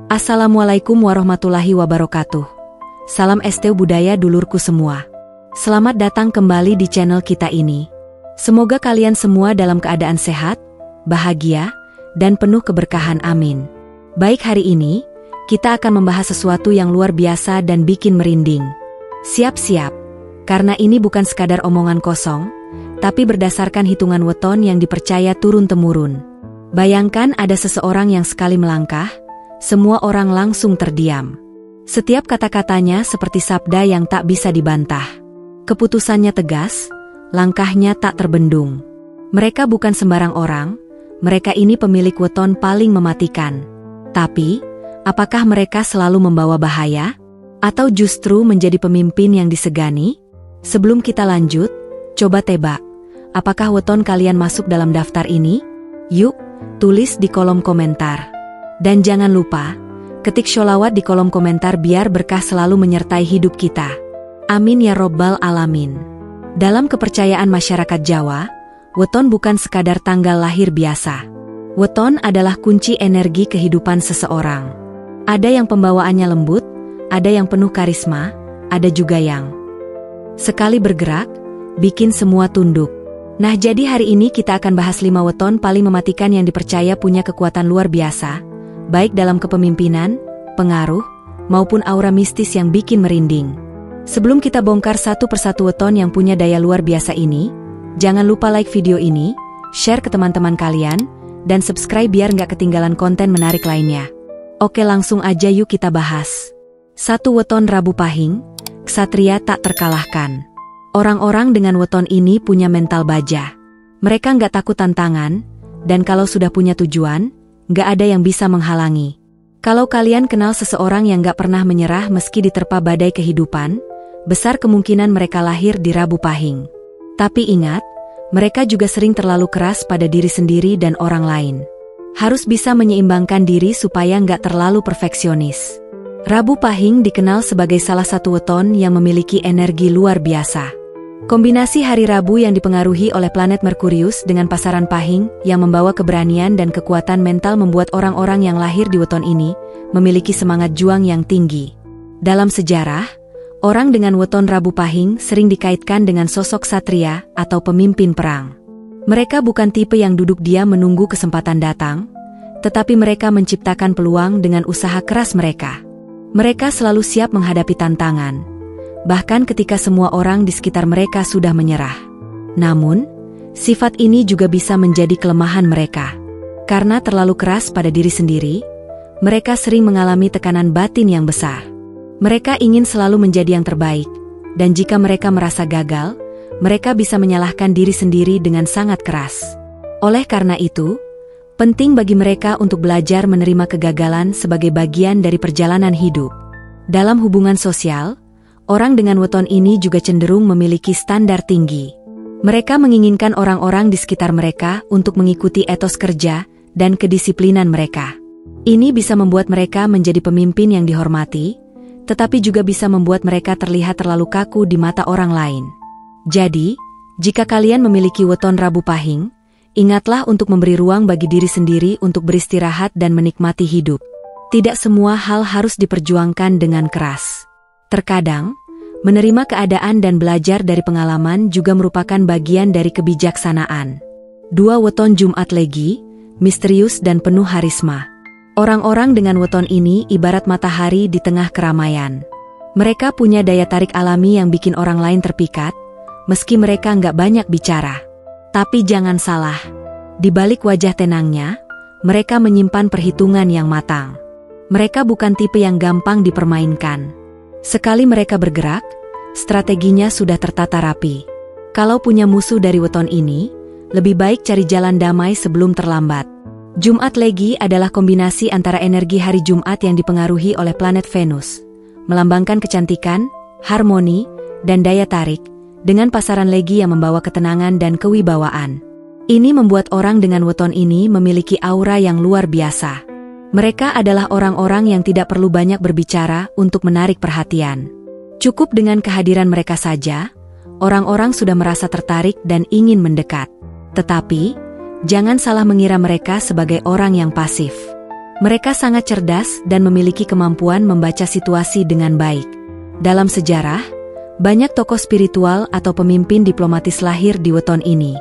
Assalamualaikum warahmatullahi wabarakatuh. Salam esteu budaya dulurku semua. Selamat datang kembali di channel kita ini. Semoga kalian semua dalam keadaan sehat, bahagia, dan penuh keberkahan, amin. Baik, hari ini, kita akan membahas sesuatu yang luar biasa dan bikin merinding. Siap-siap, karena ini bukan sekadar omongan kosong, tapi berdasarkan hitungan weton yang dipercaya turun-temurun. Bayangkan ada seseorang yang sekali melangkah, semua orang langsung terdiam. Setiap kata-katanya seperti sabda yang tak bisa dibantah. Keputusannya tegas, langkahnya tak terbendung. Mereka bukan sembarang orang, mereka ini pemilik weton paling mematikan. Tapi, apakah mereka selalu membawa bahaya? Atau justru menjadi pemimpin yang disegani? Sebelum kita lanjut, coba tebak, apakah weton kalian masuk dalam daftar ini? Yuk, tulis di kolom komentar. Dan jangan lupa, ketik sholawat di kolom komentar biar berkah selalu menyertai hidup kita. Amin ya robbal alamin. Dalam kepercayaan masyarakat Jawa, weton bukan sekadar tanggal lahir biasa. Weton adalah kunci energi kehidupan seseorang. Ada yang pembawaannya lembut, ada yang penuh karisma, ada juga yang sekali bergerak, bikin semua tunduk. Nah, jadi hari ini kita akan bahas 5 weton paling mematikan yang dipercaya punya kekuatan luar biasa, baik dalam kepemimpinan, pengaruh, maupun aura mistis yang bikin merinding. Sebelum kita bongkar satu persatu weton yang punya daya luar biasa ini, jangan lupa like video ini, share ke teman-teman kalian, dan subscribe biar nggak ketinggalan konten menarik lainnya. Oke, langsung aja yuk kita bahas. 1. Weton Rabu Pahing, ksatria tak terkalahkan. Orang-orang dengan weton ini punya mental baja. Mereka nggak takut tantangan, dan kalau sudah punya tujuan, nggak ada yang bisa menghalangi. Kalau kalian kenal seseorang yang nggak pernah menyerah meski diterpa badai kehidupan, besar kemungkinan mereka lahir di Rabu Pahing. Tapi ingat, mereka juga sering terlalu keras pada diri sendiri dan orang lain. Harus bisa menyeimbangkan diri supaya nggak terlalu perfeksionis. Rabu Pahing dikenal sebagai salah satu weton yang memiliki energi luar biasa. Kombinasi hari Rabu yang dipengaruhi oleh planet Merkurius dengan pasaran Pahing yang membawa keberanian dan kekuatan mental membuat orang-orang yang lahir di weton ini memiliki semangat juang yang tinggi. Dalam sejarah, orang dengan weton Rabu Pahing sering dikaitkan dengan sosok ksatria atau pemimpin perang. Mereka bukan tipe yang duduk diam menunggu kesempatan datang, tetapi mereka menciptakan peluang dengan usaha keras mereka. Mereka selalu siap menghadapi tantangan, bahkan ketika semua orang di sekitar mereka sudah menyerah. Namun, sifat ini juga bisa menjadi kelemahan mereka. Karena terlalu keras pada diri sendiri, mereka sering mengalami tekanan batin yang besar. Mereka ingin selalu menjadi yang terbaik, dan jika mereka merasa gagal, mereka bisa menyalahkan diri sendiri dengan sangat keras. Oleh karena itu, penting bagi mereka untuk belajar menerima kegagalan sebagai bagian dari perjalanan hidup. Dalam hubungan sosial, orang dengan weton ini juga cenderung memiliki standar tinggi. Mereka menginginkan orang-orang di sekitar mereka untuk mengikuti etos kerja dan kedisiplinan mereka. Ini bisa membuat mereka menjadi pemimpin yang dihormati, tetapi juga bisa membuat mereka terlihat terlalu kaku di mata orang lain. Jadi, jika kalian memiliki weton Rabu Pahing, ingatlah untuk memberi ruang bagi diri sendiri untuk beristirahat dan menikmati hidup. Tidak semua hal harus diperjuangkan dengan keras. Terkadang, menerima keadaan dan belajar dari pengalaman juga merupakan bagian dari kebijaksanaan. 2. Weton Jumat Legi, misterius dan penuh harisma. Orang-orang dengan weton ini ibarat matahari di tengah keramaian. Mereka punya daya tarik alami yang bikin orang lain terpikat, meski mereka nggak banyak bicara. Tapi jangan salah, di balik wajah tenangnya, mereka menyimpan perhitungan yang matang. Mereka bukan tipe yang gampang dipermainkan. Sekali mereka bergerak, strateginya sudah tertata rapi. Kalau punya musuh dari weton ini, lebih baik cari jalan damai sebelum terlambat. Jumat Legi adalah kombinasi antara energi hari Jumat yang dipengaruhi oleh planet Venus, melambangkan kecantikan, harmoni, dan daya tarik, dengan pasaran Legi yang membawa ketenangan dan kewibawaan. Ini membuat orang dengan weton ini memiliki aura yang luar biasa. Mereka adalah orang-orang yang tidak perlu banyak berbicara untuk menarik perhatian. Cukup dengan kehadiran mereka saja, orang-orang sudah merasa tertarik dan ingin mendekat. Tetapi, jangan salah mengira mereka sebagai orang yang pasif. Mereka sangat cerdas dan memiliki kemampuan membaca situasi dengan baik. Dalam sejarah, banyak tokoh spiritual atau pemimpin diplomatis lahir di weton ini.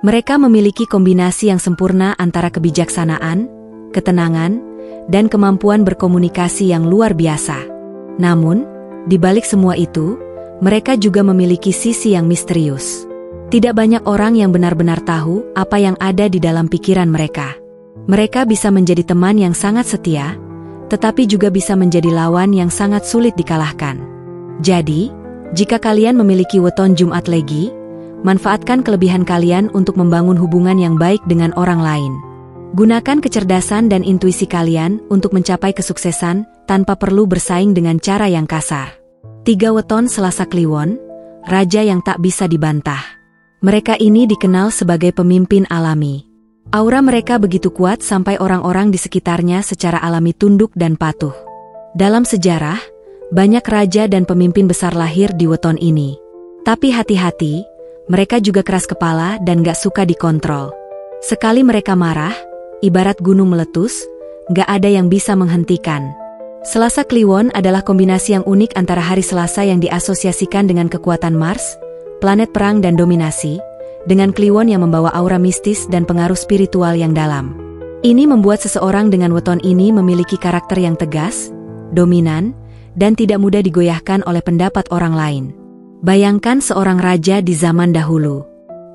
Mereka memiliki kombinasi yang sempurna antara kebijaksanaan, ketenangan, dan kemampuan berkomunikasi yang luar biasa. Namun, di balik semua itu, mereka juga memiliki sisi yang misterius. Tidak banyak orang yang benar-benar tahu apa yang ada di dalam pikiran mereka. Mereka bisa menjadi teman yang sangat setia, tetapi juga bisa menjadi lawan yang sangat sulit dikalahkan. Jadi, jika kalian memiliki weton Jumat Legi, manfaatkan kelebihan kalian untuk membangun hubungan yang baik dengan orang lain. Gunakan kecerdasan dan intuisi kalian untuk mencapai kesuksesan tanpa perlu bersaing dengan cara yang kasar. 3 weton Selasa Kliwon, raja yang tak bisa dibantah. Mereka ini dikenal sebagai pemimpin alami. Aura mereka begitu kuat sampai orang-orang di sekitarnya secara alami tunduk dan patuh. Dalam sejarah, banyak raja dan pemimpin besar lahir di weton ini. Tapi hati-hati, mereka juga keras kepala dan gak suka dikontrol. Sekali mereka marah, ibarat gunung meletus, gak ada yang bisa menghentikan. Selasa Kliwon adalah kombinasi yang unik antara hari Selasa yang diasosiasikan dengan kekuatan Mars, planet perang dan dominasi, dengan Kliwon yang membawa aura mistis dan pengaruh spiritual yang dalam. Ini membuat seseorang dengan weton ini memiliki karakter yang tegas, dominan, dan tidak mudah digoyahkan oleh pendapat orang lain. Bayangkan seorang raja di zaman dahulu.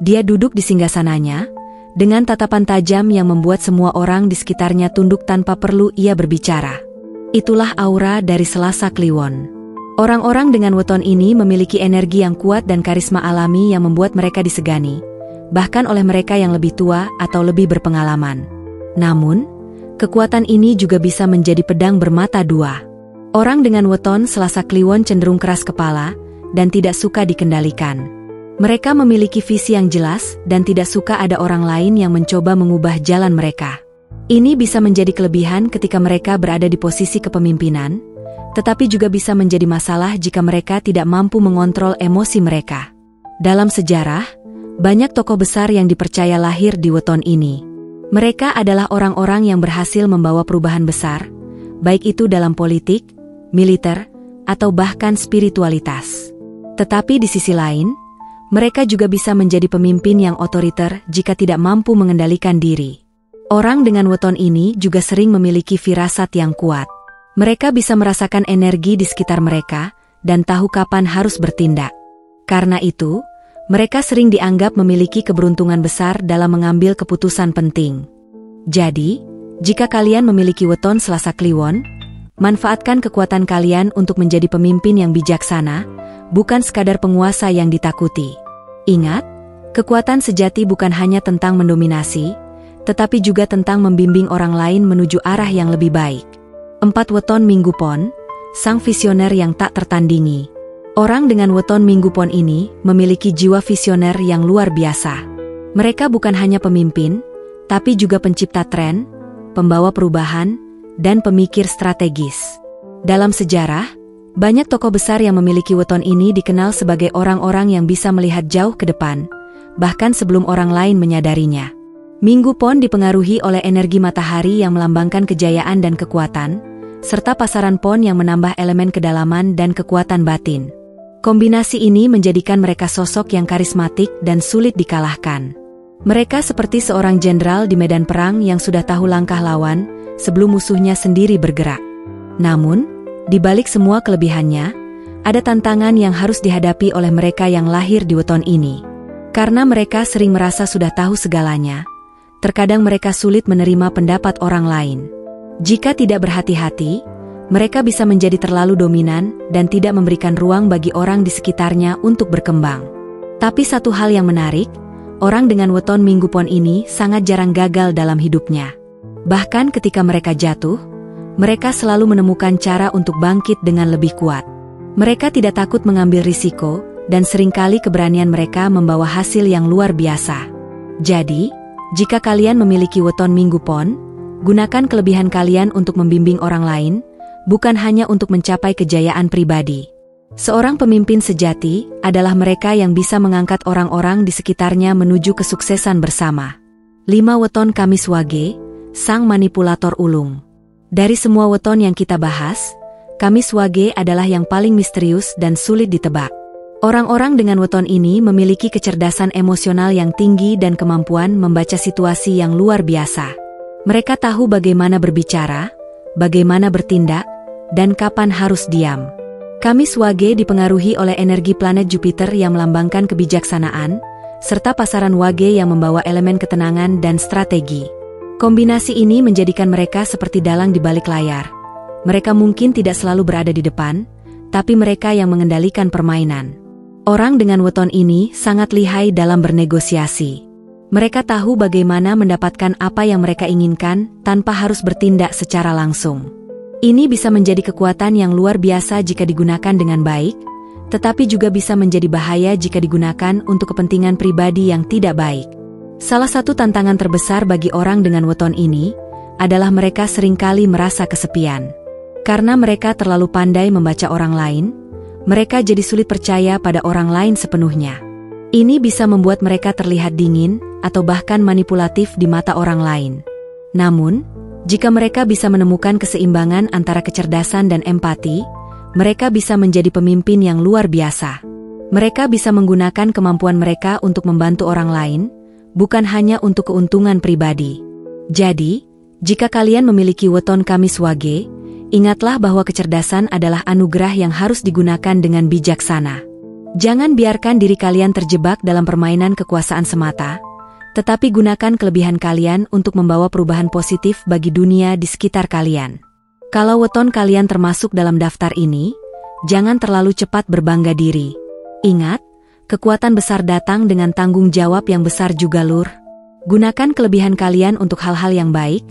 Dia duduk di singgasananya, dengan tatapan tajam yang membuat semua orang di sekitarnya tunduk tanpa perlu ia berbicara. Itulah aura dari Selasa Kliwon. Orang-orang dengan weton ini memiliki energi yang kuat dan karisma alami yang membuat mereka disegani, bahkan oleh mereka yang lebih tua atau lebih berpengalaman. Namun, kekuatan ini juga bisa menjadi pedang bermata dua. Orang dengan weton Selasa Kliwon cenderung keras kepala dan tidak suka dikendalikan. Mereka memiliki visi yang jelas dan tidak suka ada orang lain yang mencoba mengubah jalan mereka. Ini bisa menjadi kelebihan ketika mereka berada di posisi kepemimpinan, tetapi juga bisa menjadi masalah jika mereka tidak mampu mengontrol emosi mereka. Dalam sejarah, banyak tokoh besar yang dipercaya lahir di weton ini. Mereka adalah orang-orang yang berhasil membawa perubahan besar, baik itu dalam politik, militer, atau bahkan spiritualitas. Tetapi di sisi lain, mereka juga bisa menjadi pemimpin yang otoriter jika tidak mampu mengendalikan diri. Orang dengan weton ini juga sering memiliki firasat yang kuat. Mereka bisa merasakan energi di sekitar mereka dan tahu kapan harus bertindak. Karena itu, mereka sering dianggap memiliki keberuntungan besar dalam mengambil keputusan penting. Jadi, jika kalian memiliki weton Selasa Kliwon, manfaatkan kekuatan kalian untuk menjadi pemimpin yang bijaksana, bukan sekadar penguasa yang ditakuti. Ingat, kekuatan sejati bukan hanya tentang mendominasi, tetapi juga tentang membimbing orang lain menuju arah yang lebih baik. 4 weton Minggu Pon, sang visioner yang tak tertandingi. Orang dengan weton Minggu Pon ini memiliki jiwa visioner yang luar biasa. Mereka bukan hanya pemimpin, tapi juga pencipta tren, pembawa perubahan, dan pemikir strategis. Dalam sejarah, banyak tokoh besar yang memiliki weton ini dikenal sebagai orang-orang yang bisa melihat jauh ke depan, bahkan sebelum orang lain menyadarinya. Minggu Pon dipengaruhi oleh energi matahari yang melambangkan kejayaan dan kekuatan, serta pasaran pon yang menambah elemen kedalaman dan kekuatan batin. Kombinasi ini menjadikan mereka sosok yang karismatik dan sulit dikalahkan. Mereka seperti seorang jenderal di medan perang yang sudah tahu langkah lawan sebelum musuhnya sendiri bergerak. Namun, di balik semua kelebihannya, ada tantangan yang harus dihadapi oleh mereka yang lahir di weton ini. Karena mereka sering merasa sudah tahu segalanya, terkadang mereka sulit menerima pendapat orang lain. Jika tidak berhati-hati, mereka bisa menjadi terlalu dominan dan tidak memberikan ruang bagi orang di sekitarnya untuk berkembang. Tapi satu hal yang menarik, orang dengan weton Minggu Pon ini sangat jarang gagal dalam hidupnya. Bahkan ketika mereka jatuh, mereka selalu menemukan cara untuk bangkit dengan lebih kuat. Mereka tidak takut mengambil risiko, dan seringkali keberanian mereka membawa hasil yang luar biasa. Jadi, jika kalian memiliki weton Minggu Pon, gunakan kelebihan kalian untuk membimbing orang lain, bukan hanya untuk mencapai kejayaan pribadi. Seorang pemimpin sejati adalah mereka yang bisa mengangkat orang-orang di sekitarnya menuju kesuksesan bersama. 5 weton Kamis Wage, sang manipulator ulung. Dari semua weton yang kita bahas, Kamis Wage adalah yang paling misterius dan sulit ditebak. Orang-orang dengan weton ini memiliki kecerdasan emosional yang tinggi dan kemampuan membaca situasi yang luar biasa. Mereka tahu bagaimana berbicara, bagaimana bertindak, dan kapan harus diam. Kamis Wage dipengaruhi oleh energi planet Jupiter yang melambangkan kebijaksanaan, serta pasaran Wage yang membawa elemen ketenangan dan strategi. Kombinasi ini menjadikan mereka seperti dalang di balik layar. Mereka mungkin tidak selalu berada di depan, tapi mereka yang mengendalikan permainan. Orang dengan weton ini sangat lihai dalam bernegosiasi. Mereka tahu bagaimana mendapatkan apa yang mereka inginkan tanpa harus bertindak secara langsung. Ini bisa menjadi kekuatan yang luar biasa jika digunakan dengan baik, tetapi juga bisa menjadi bahaya jika digunakan untuk kepentingan pribadi yang tidak baik. Salah satu tantangan terbesar bagi orang dengan weton ini adalah mereka seringkali merasa kesepian. Karena mereka terlalu pandai membaca orang lain, mereka jadi sulit percaya pada orang lain sepenuhnya. Ini bisa membuat mereka terlihat dingin atau bahkan manipulatif di mata orang lain. Namun, jika mereka bisa menemukan keseimbangan antara kecerdasan dan empati, mereka bisa menjadi pemimpin yang luar biasa. Mereka bisa menggunakan kemampuan mereka untuk membantu orang lain, bukan hanya untuk keuntungan pribadi. Jadi, jika kalian memiliki weton Kamis Wage, ingatlah bahwa kecerdasan adalah anugerah yang harus digunakan dengan bijaksana. Jangan biarkan diri kalian terjebak dalam permainan kekuasaan semata, tetapi gunakan kelebihan kalian untuk membawa perubahan positif bagi dunia di sekitar kalian. Kalau weton kalian termasuk dalam daftar ini, jangan terlalu cepat berbangga diri. Ingat, kekuatan besar datang dengan tanggung jawab yang besar juga lur. Gunakan kelebihan kalian untuk hal-hal yang baik,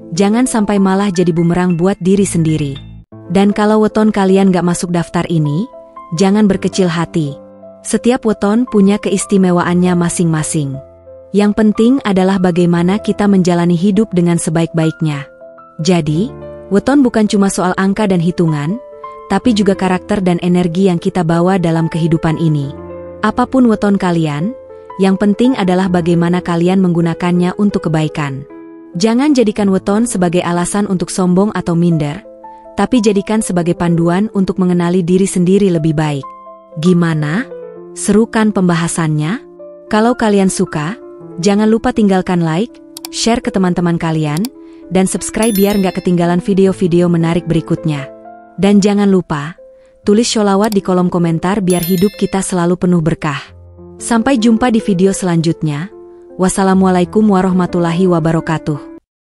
jangan sampai malah jadi bumerang buat diri sendiri. Dan kalau weton kalian gak masuk daftar ini, jangan berkecil hati. Setiap weton punya keistimewaannya masing-masing. Yang penting adalah bagaimana kita menjalani hidup dengan sebaik-baiknya. Jadi, weton bukan cuma soal angka dan hitungan, tapi juga karakter dan energi yang kita bawa dalam kehidupan ini. Apapun weton kalian, yang penting adalah bagaimana kalian menggunakannya untuk kebaikan. Jangan jadikan weton sebagai alasan untuk sombong atau minder, tapi jadikan sebagai panduan untuk mengenali diri sendiri lebih baik. Gimana? Seru kan pembahasannya? Kalau kalian suka, jangan lupa tinggalkan like, share ke teman-teman kalian, dan subscribe biar nggak ketinggalan video-video menarik berikutnya. Dan jangan lupa, tulis sholawat di kolom komentar biar hidup kita selalu penuh berkah. Sampai jumpa di video selanjutnya. Wassalamualaikum warahmatullahi wabarakatuh.